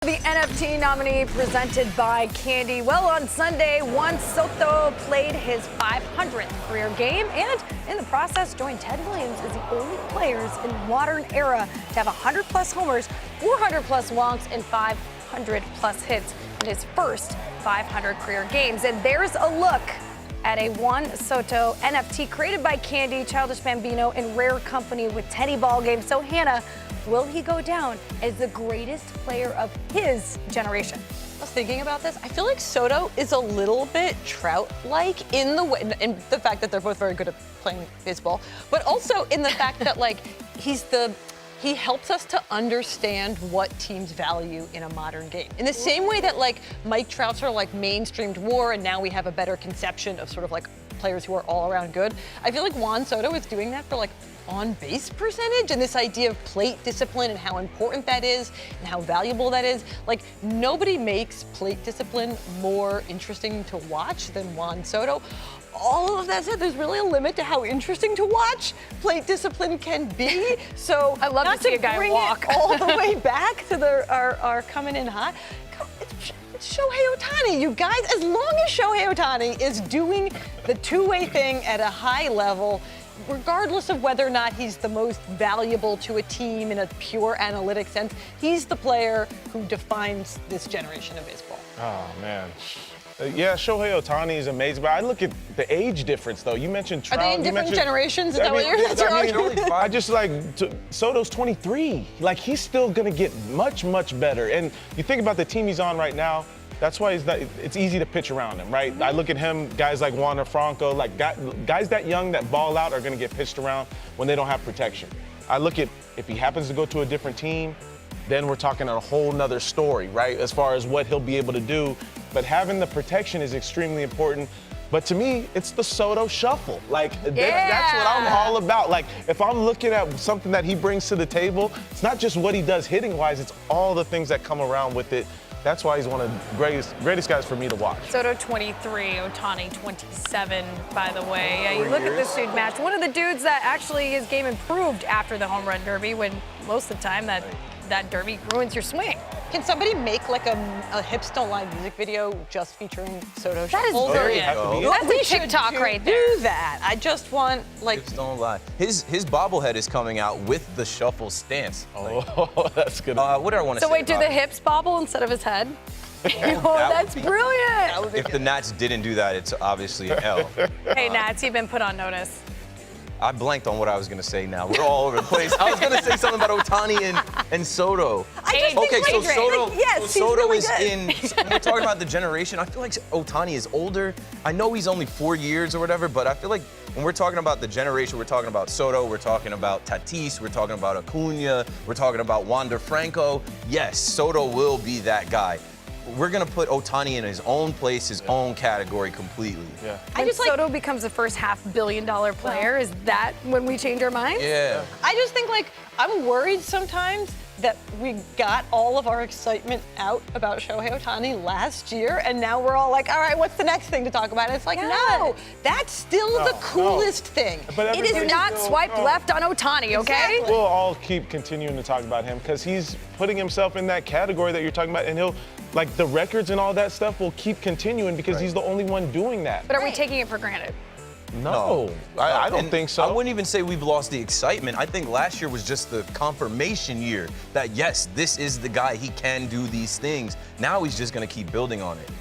The NFT nominee presented by Candy. Well, on Sunday, Juan Soto played his 500th career game and in the process joined Ted Williams as the only players in the modern era to have 100-plus homers, 400-plus walks, and 500-plus hits in his first 500 career games. And there's a look at a Juan Soto NFT created by Candy, Childish Bambino, and Rare Company with Teddy Ball Game. So, Hannah, will he go down as the greatest player of his generation? I was thinking about this. I feel like Soto is a little bit Trout-like in the way, in the fact that they're both very good at playing baseball, but also in the fact that he helps us to understand what teams value in a modern game. In the same way that Mike Trout sort of mainstreamed WAR, and now we have a better conception of sort of players who are all around good. I feel like Juan Soto is doing that for on-base percentage and this idea of plate discipline and how important that is and how valuable that is. Nobody makes plate discipline more interesting to watch than Juan Soto. All of that said, there's really a limit to how interesting to watch plate discipline can be. So I love to see a guy walk all the way back to our coming in hot. It's Shohei Ohtani, you guys. As long as Shohei Ohtani is doing the two-way thing at a high level, regardless of whether or not he's the most valuable to a team in a pure analytic sense, he's the player who defines this generation of baseball. Oh, man. Yeah, Shohei Ohtani is amazing, but I look at the age difference, though. You mentioned Trout. Are they in different generations? Is that what you're arguing? I just Soto's 23. He's still going to get much, much better. And you think about the team he's on right now, that's why it's easy to pitch around him, right? I look at him, guys like Wander Franco, guys that young that ball out are going to get pitched around when they don't have protection. I look at if he happens to go to a different team, then we're talking a whole nother story, right, as far as what he'll be able to do. But having the protection is extremely important. But to me, it's the Soto shuffle. That's what I'm all about. If I'm looking at something that he brings to the table, it's not just what he does hitting-wise, it's all the things that come around with it. That's why he's one of the greatest guys for me to watch. Soto 23, Ohtani 27, by the way. Yeah, you look at this dude match. One of the dudes that actually his game improved after the home run derby, when most of the time that derby ruins your swing. Can somebody make a Hips Don't Lie music video just featuring Soto That is shuffle? brilliant. That's a should TikTok right there. Do that. I just want Hips Don't Lie. His bobblehead is coming out with the shuffle stance. Oh, that's good. What do I want to say? So wait, do about the hips bobble instead of his head? That's brilliant. If the Nats didn't do that, it's obviously an L. Hey, Nats, you've been put on notice. I blanked on what I was going to say now. We're all over the place. I was going to say something about Ohtani and Soto. Okay, so Soto, yes, Soto really is good. when we're talking about the generation, I feel like Ohtani is older. I know he's only 4 years or whatever, but I feel like when we're talking about the generation, we're talking about Soto, we're talking about Tatis, we're talking about Acuna, we're talking about Wander Franco. Yes, Soto will be that guy. We're going to put Ohtani in his own place, his own category completely. Yeah. When Soto becomes the first $500 million player, is that when we change our minds? Yeah. I just think I'm worried sometimes that we got all of our excitement out about Shohei Ohtani last year, and now we're all all right, what's the next thing to talk about? And it's no, that's still the coolest thing. But It is not swipe left on Ohtani, okay? Exactly. We'll all keep continuing to talk about him because he's putting himself in that category that you're talking about, and he'll, the records and all that stuff will keep continuing because he's the only one doing that. But are we taking it for granted? No, I don't think so. I wouldn't even say we've lost the excitement. I think last year was just the confirmation year that, yes, this is the guy. He can do these things. Now he's just going to keep building on it.